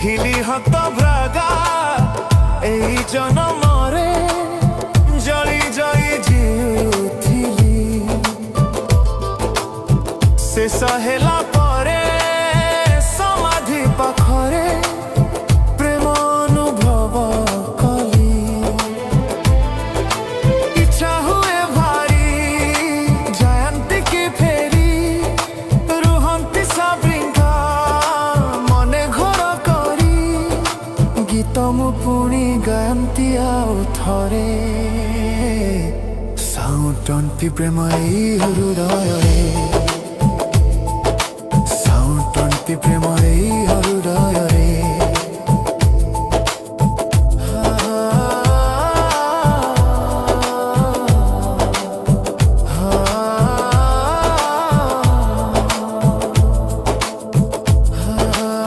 ଥିଲି ହତଭ୍ରାଗା ଏଇ ଜନମରେ ଜଳି ଜଳି ଜିଉଥିଲି। ଶେଷ ହେଲା ପରେ ସମାଧି ପାଖରେ ପ୍ରେମ ଅନୁଭବ କଲି। ଇଚ୍ଛା ହୁଏ ଭାରି ଜୟନ୍ତୀ କି ଫେରି ରୁହନ୍ତି ସାବିଙ୍କା ମନେ ଘର କରି। ଗୀତ ମୁଁ ପୁଣି ଗାଆନ୍ତି ଆଉ ଥରେ ସାଉଁଟନ୍ତି ପ୍ରେମ ଏଇ ହୃଦୟରେ। ସାଉଁଟନ୍ତି ପ୍ରେମ ଏଇ ହୃଦୟରେ।